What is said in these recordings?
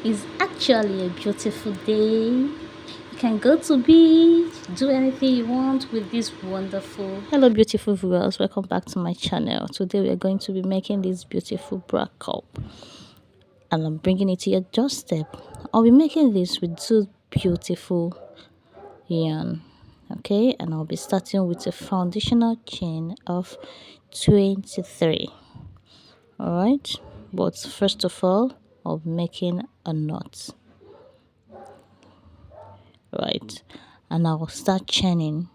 It's actually a beautiful day. You can go to beach, do anything you want with this wonderful. Hello, beautiful viewers. Welcome back to my channel. Today we are going to be making this beautiful bra cup, and I'm bringing it to your doorstep. I'll be making this with two beautiful yarn. Okay, and I'll be starting with a foundational chain of 23. All right, but first of all, I'll be making a knot. Right, and I'll start chaining.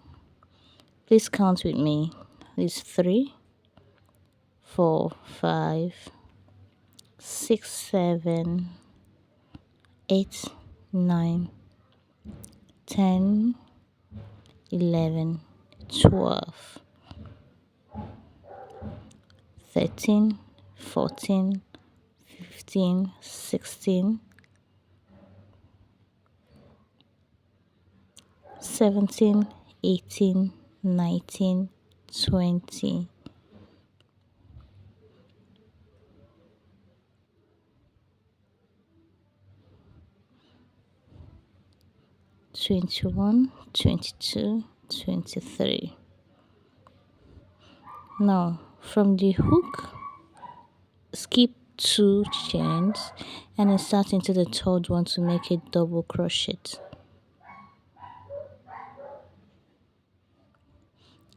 Please count with me. It's 3, 4, 5, 6, 7, 8, 9, 10, 11, 12, 13, 14, 15, 16, 17, 18, 19, 20, 21, 22, 23. Now, from the hook, skip 2 chains and insert into the third one to make a double crochet.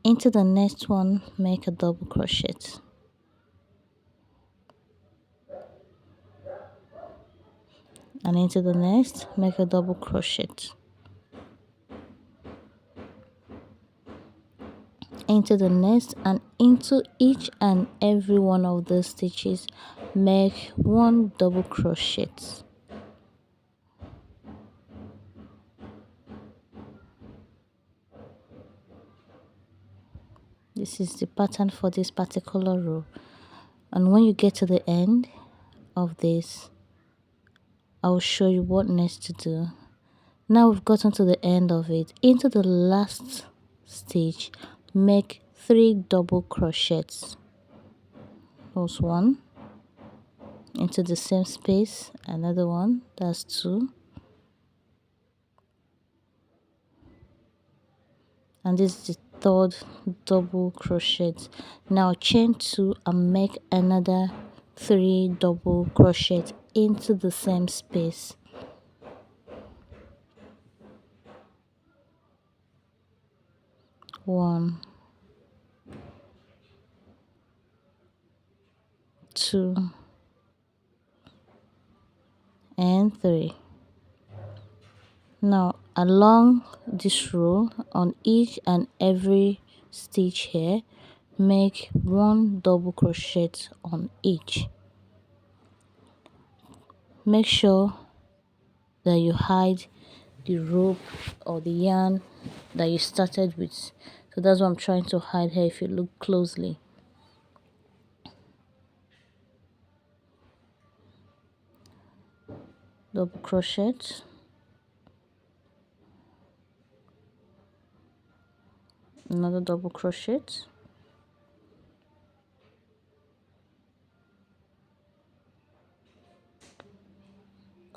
Into the next one, make a double crochet. And into the next, make a double crochet. Into the next, and into each and every one of those stitches, make 1 double crochet. This is the pattern for this particular row. And when you get to the end of this, I'll show you what next to do. Now we've gotten to the end of it. Into the last stitch, make 3 double crochets. That's 1. Into the same space, another one, that's 2. And this is the third double crochet. Now chain 2 and make another 3 double crochet into the same space. One, 2, and 3. Now along this row, on each and every stitch here, make 1 double crochet on each. Make sure that you hide the rope or the yarn that you started with. So that's what I'm trying to hide here if you look closely. Double crochet, another double crochet,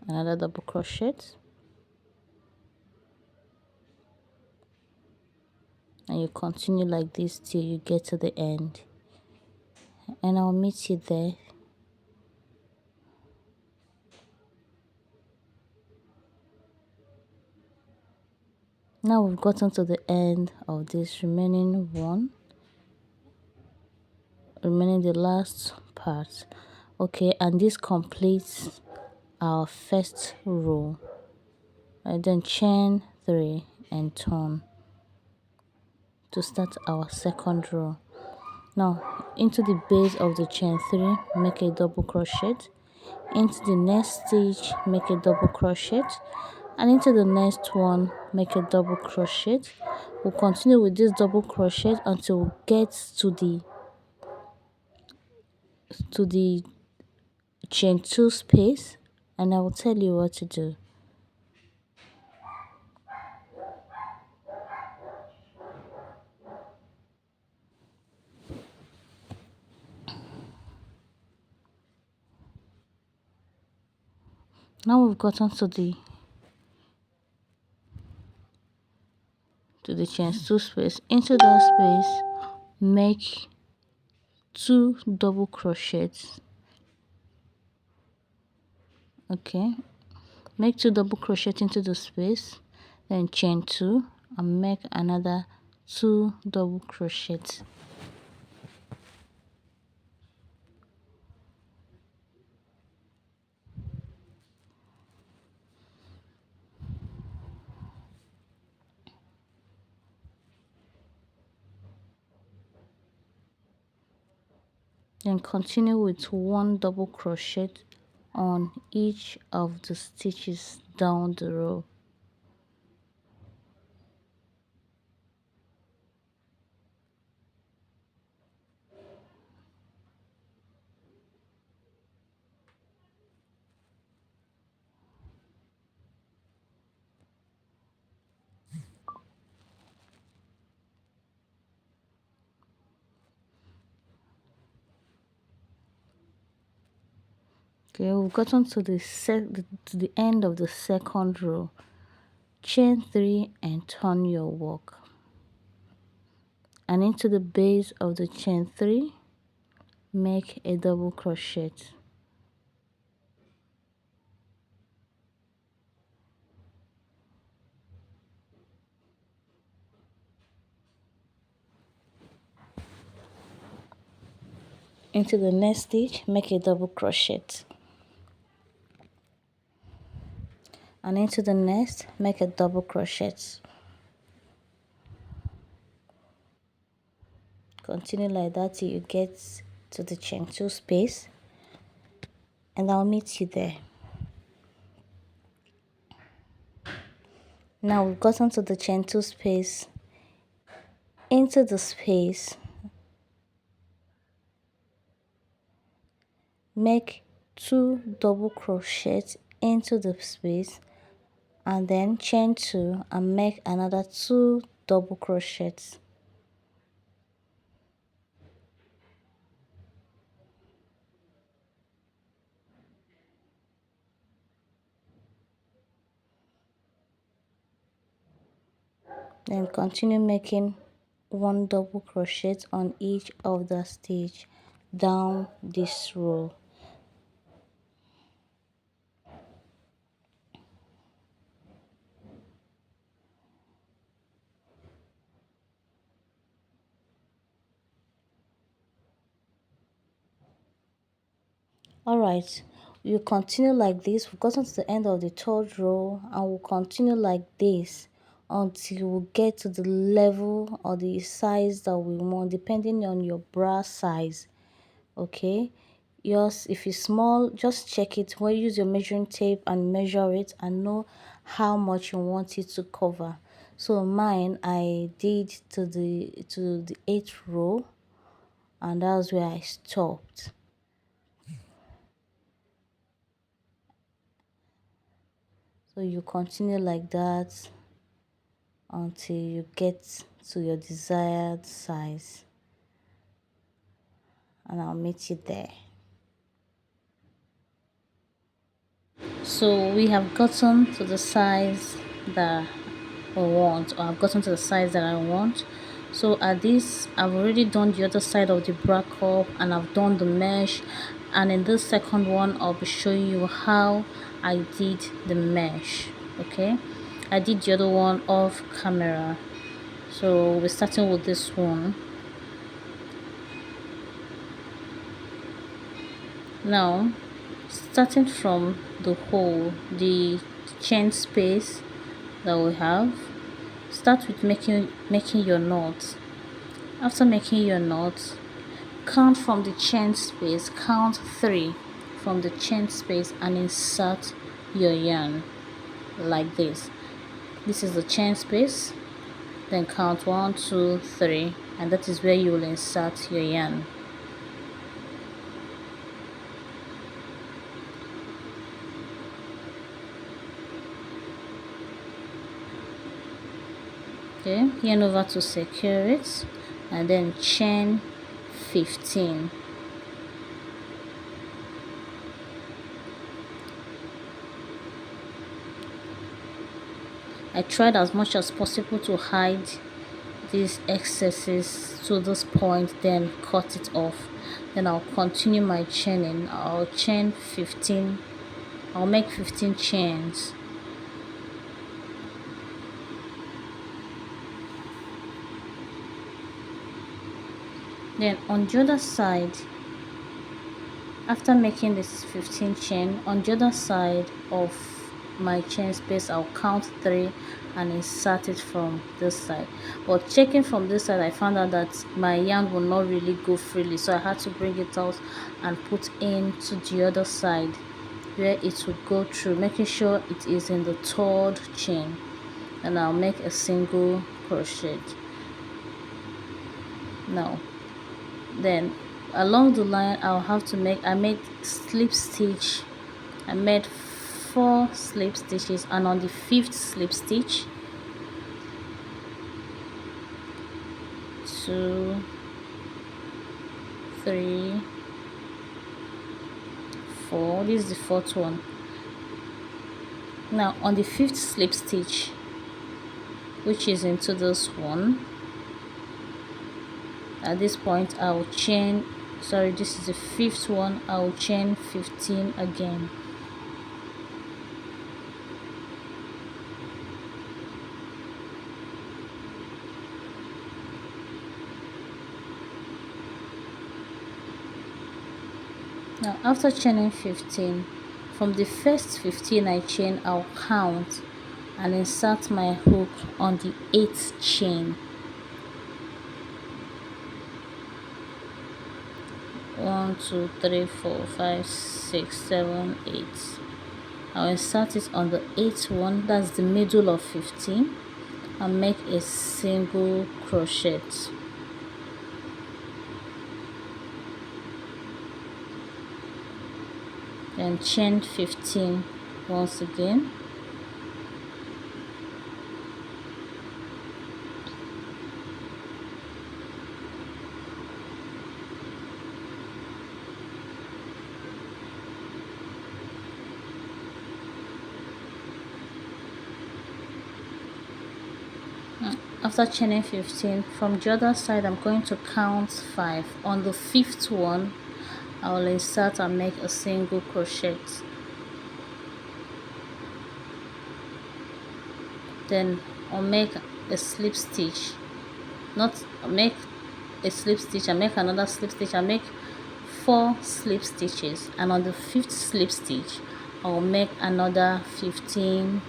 another double crochet, and you continue like this till you get to the end, and I'll meet you there. Now we've gotten to the end of this remaining the last part. Okay, and this completes our first row. And then chain 3 and turn to start our second row. Now into the base of the chain 3, make a double crochet. Into the next stitch, make a double crochet, and into the next one, make a double crochet. We'll continue with this double crochet until we get to the chain 2 space, and I will tell you what to do. Now we've gotten to the chain 2 space. Into that space, make 2 double crochets. Okay, make 2 double crochet into the space, then chain 2 and make another 2 double crochets. Then continue with 1 double crochet on each of the stitches down the row. Okay, we've gotten to the end of the second row. Chain 3 and turn your work, and into the base of the chain 3 make a double crochet. Into the next stitch, make a double crochet, and into the next, make a double crochet. Continue like that till you get to the chain 2 space, and I'll meet you there. Now we've gotten to the chain 2 space. Into the space, make 2 double crochets into the space, and then chain 2 and make another 2 double crochets. Then continue making 1 double crochet on each of the stitch down this row. Alright, you continue like this. We've gotten to the end of the third row, and we'll continue like this until we get to the level or the size that we want, depending on your bra size. Okay, yours, if it's small, just check it. Well, use your measuring tape and measure it and know how much you want it to cover. So mine, I did to the 8th row, and that's where I stopped. So you continue like that until you get to your desired size, and I'll meet you there. So we have gotten to the size that I want, or I've gotten to the size that I want. So at this, I've already done the other side of the bra cup, and I've done the mesh, and in this second one I'll be showing you how I did the mesh. Okay, I did the other one off camera, so we're starting with this one now. Starting from the hole, the chain space that we have, start with making your knots. After making your knots, count from the chain space, count 3 from the chain space, and insert your yarn like this. This is the chain space, then count 1 2 3, and that is where you will insert your yarn. Okay, yarn over to secure it, and then chain 15. I tried as much as possible to hide these excesses to this point, then cut it off. Then I'll continue my chaining. I'll chain 15. I'll make 15 chains. Then on the other side, after making this 15 chain, on the other side of my chain space, I'll count 3 and insert it from this side. But checking from this side, I found out that my yarn will not really go freely, so I had to bring it out and put into the other side where it will go through, making sure it is in the 3rd chain. And I'll make a single crochet. Now then along the line, I'll have to make, I made slip stitch. I made 4 slip stitches, and on the 5th slip stitch, 2, 3, 4. This is the 4th one. Now on the 5th slip stitch, which is into this one, at this point I'll chain, sorry, this is the 5th one, I'll chain 15 again. Now after chaining 15, from the first 15 I chain, I'll count and insert my hook on the 8th chain. 1, 2, 3, 4, 5, 6, 7, 8. I'll insert it on the 8th one, that's the middle of 15, and make a single crochet. Then chain 15 once again. After chaining 15, from the other side I'm going to count 5. On the 5th one, I will insert and make a single crochet. Then I'll make a slip stitch, not make a slip stitch and make another slip stitch. I make 4 slip stitches, and on the 5th slip stitch I'll make another 15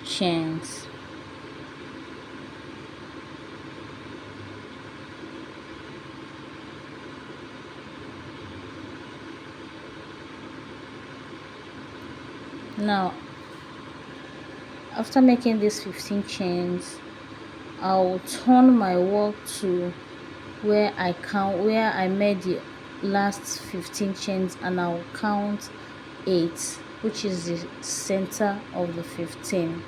chains. Now after making these 15 chains, I'll turn my work to where I made the last 15 chains, and I'll count 8, which is the center of the 15.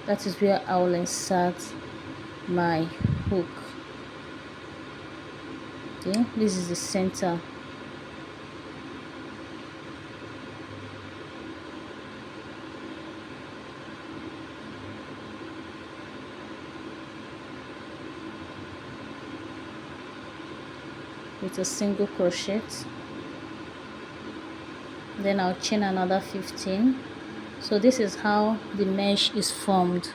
That is where I will insert my hook. Okay, this is the center. With a single crochet, then I'll chain another 15. So this is how the mesh is formed.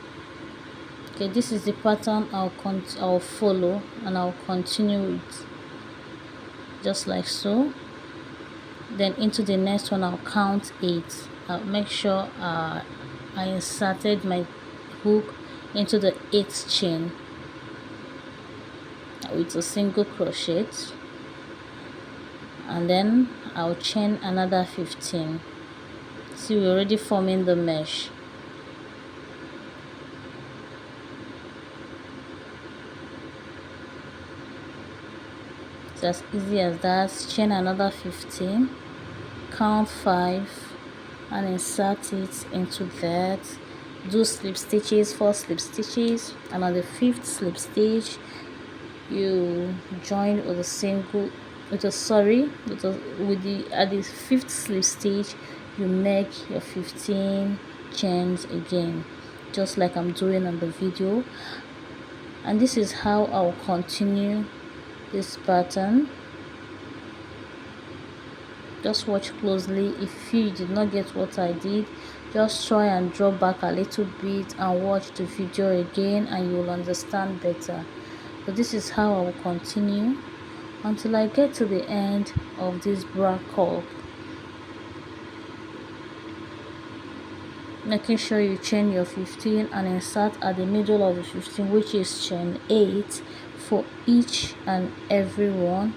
Okay, this is the pattern I'll follow, and I'll continue it just like so. Then into the next one I'll count 8. I'll make sure I inserted my hook into the 8th chain with a single crochet, and then I'll chain another 15. See, we're already forming the mesh. It's as easy as that. Chain another 15, count 5 and insert it into that. Do slip stitches, 4 slip stitches, and on the 5th slip stitch you join with a single at the 5th slip stitch you make your 15 chains again. just like I'm doing on the video. And this is how I'll continue this pattern. Just watch closely. If you did not get what I did, just try and draw back a little bit and watch the video again, and you will understand better. So this is how I will continue until I get to the end of this bra curl, making sure you chain your 15 and insert at the middle of the 15, which is chain 8 for each and every one.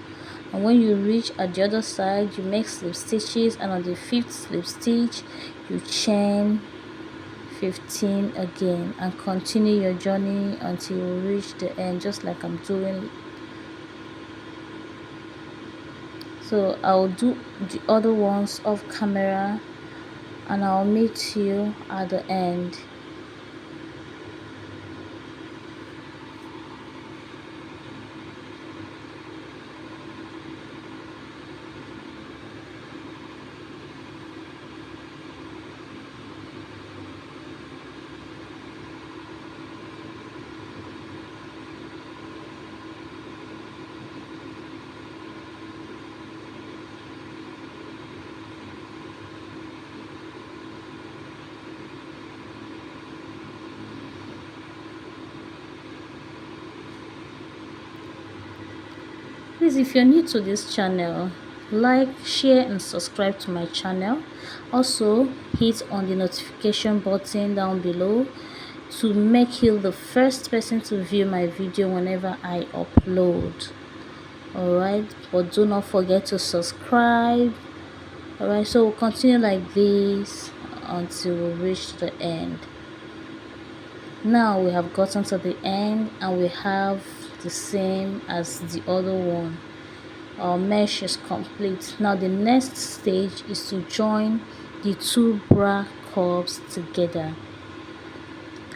And when you reach at the other side, you make slip stitches, and on the 5th slip stitch you chain 15 again and continue your journey until you reach the end, just like I'm doing. So I'll do the other ones off camera and I'll meet you at the end. Please, if you're new to this channel, like, share and subscribe to my channel. Also hit on the notification button down below to make you the first person to view my video whenever I upload. Alright, but do not forget to subscribe. Alright, so we'll continue like this until we reach the end. Now we have gotten to the end and we have the same as the other one. Our mesh is complete. Now the next stage is to join the two bra curves together,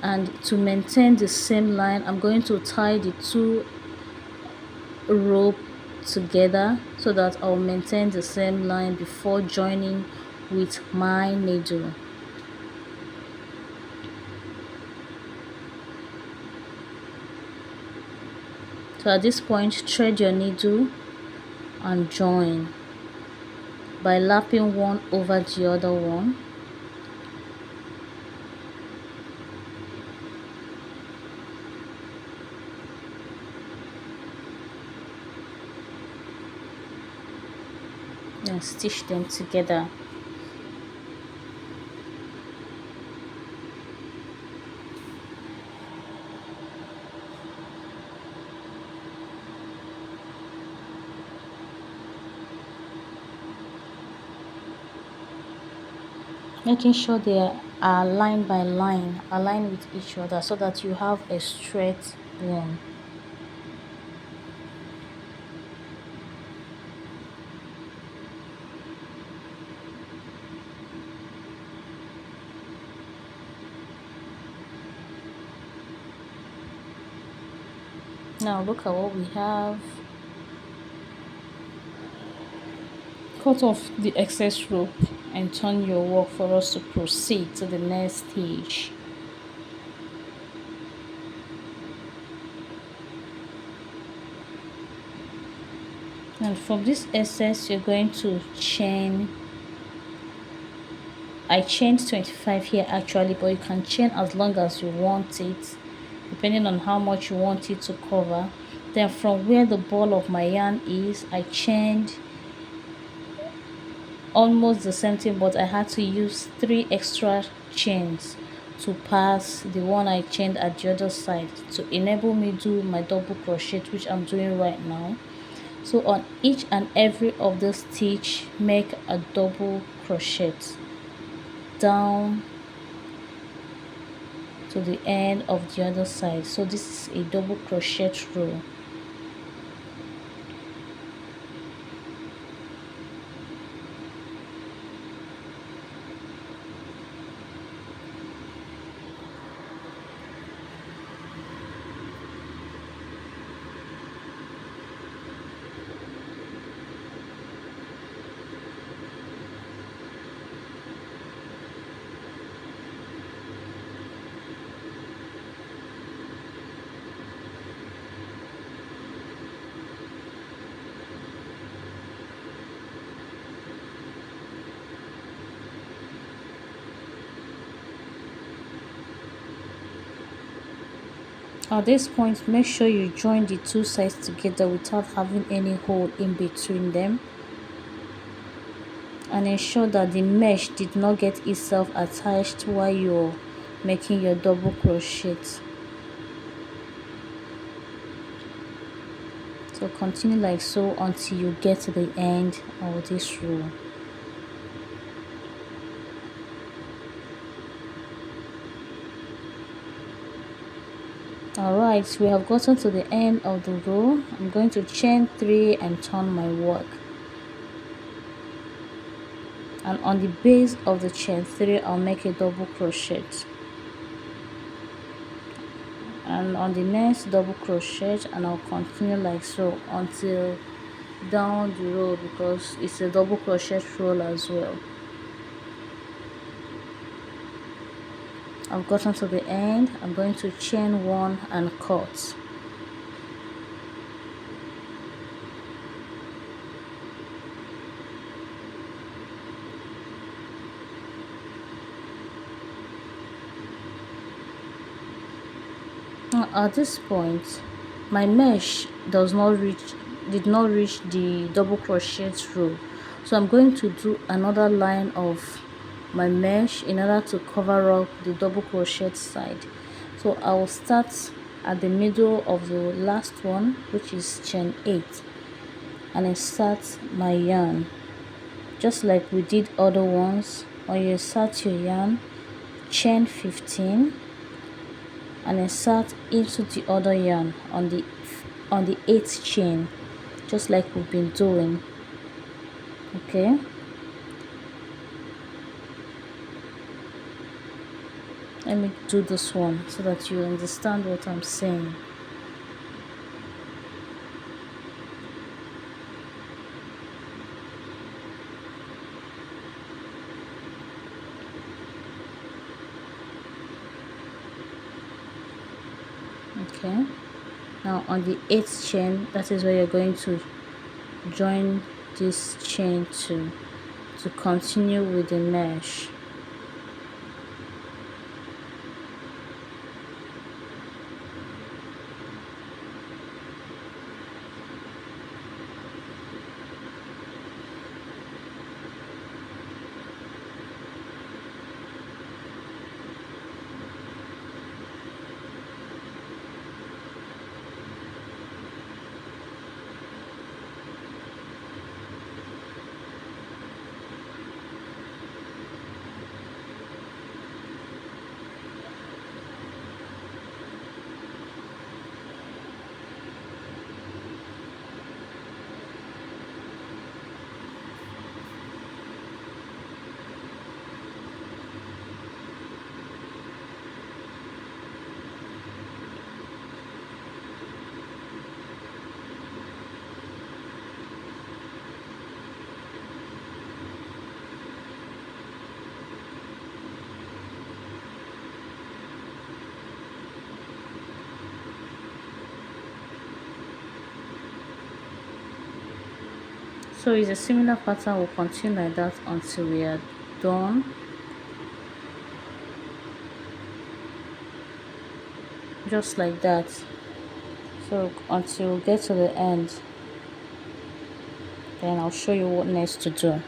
and to maintain the same line I'm going to tie the two rope together so that I'll maintain the same line before joining with my needle. So at this point, thread your needle and join by lapping one over the other one. And stitch them together. Making sure they are line by line, aligned with each other, so that you have a straight one. Now look at what we have. Cut off the excess rope and turn your work for us to proceed to the next stage. And from this excess you're going to chain. I chained 25 here actually, but you can chain as long as you want it, depending on how much you want it to cover. Then from where the ball of my yarn is, I chained almost the same thing, but I had to use 3 extra chains to pass the one I chained at the other side to enable me do my double crochet, which I'm doing right now. So on each and every of the stitch, make a double crochet down to the end of the other side. So this is a double crochet row. At this point, make sure you join the two sides together without having any hole in between them, and ensure that the mesh did not get itself attached while you're making your double crochet. So continue like so until you get to the end of this row. Alright, we have gotten to the end of the row. I'm going to chain 3 and turn my work, and on the base of the chain 3 I'll make a double crochet, and on the next double crochet, and I'll continue like so until down the row, because it's a double crochet roll as well. I've gotten to the end. I'm going to chain 1 and cut. Now at this point, my mesh did not reach the double crochet row, so I'm going to do another line of my mesh in order to cover up the double crochet side. So I will start at the middle of the last one, which is chain 8, and insert my yarn just like we did other ones. When you insert your yarn, chain 15 and insert into the other yarn on the 8th chain, just like we've been doing. Okay, let me do this one so that you understand what I'm saying. Okay, now on the 8th chain, that is where you're going to join this chain to continue with the mesh. So it's a similar pattern. We'll continue like that until we are done. Just like that. So until we get to the end, then I'll show you what next to do.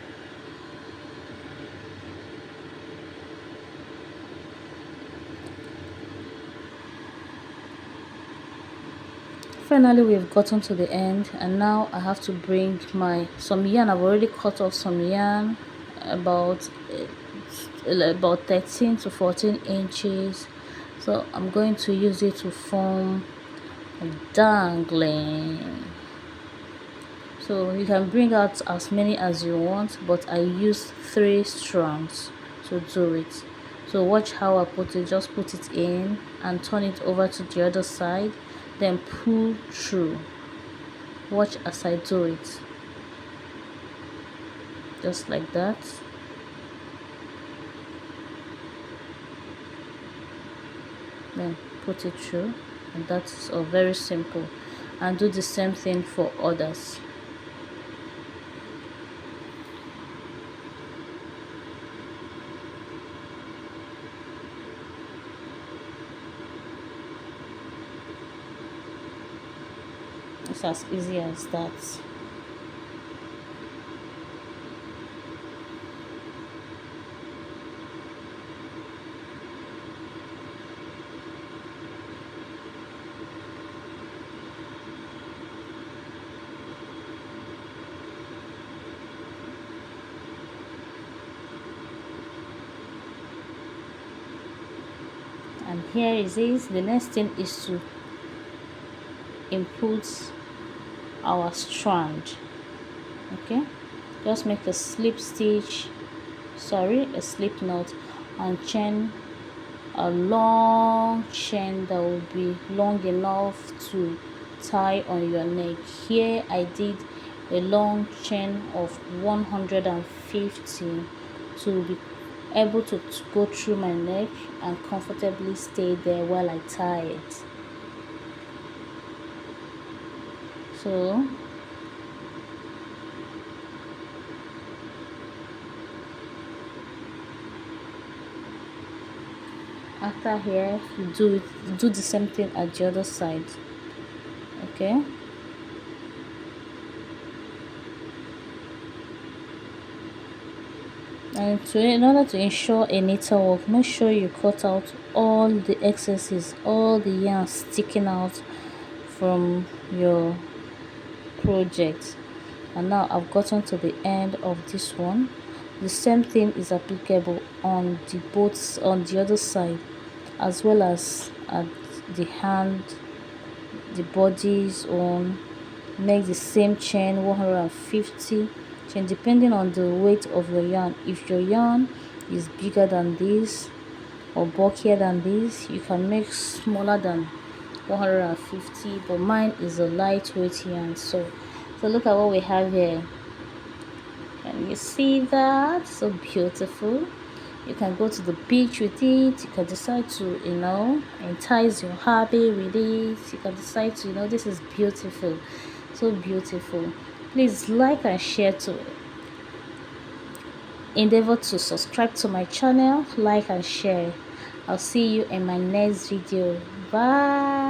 Finally, we've gotten to the end, and now I have to bring some yarn. I've already cut off some yarn, about 13 to 14 inches. So I'm going to use it to form a dangling. So you can bring out as many as you want, but I used 3 strands to do it. So watch how I put it. Just put it in and turn it over to the other side, then pull through. Watch as I do it, just like that. Then put it through, and that's all. Very simple. And do the same thing for others. It's as easy as that. And here it is. The next thing is to input our strand. Okay, just make a slip stitch, a slip knot, and chain a long chain that will be long enough to tie on your neck. Here I did a long chain of 150 to be able to go through my neck and comfortably stay there while I tie it. So after here, you do the same thing at the other side. Okay, and in order to ensure a neater work, make sure you cut out all the excesses, all the yarn sticking out from your project. And now I've gotten to the end of this one. The same thing is applicable on the other side, as well as at the hand, the bodies on. Make the same chain, 150 chain, depending on the weight of your yarn. If your yarn is bigger than this or bulkier than this, you can make smaller than 150, but mine is a lightweight yarn. So look at what we have here. Can you see that? So beautiful. You can go to the beach with it. You can decide to, entice your hubby with it. You can decide to, this is beautiful. So beautiful. Please like and share to endeavor to subscribe to my channel. Like and share. I'll see you in my next video. Bye.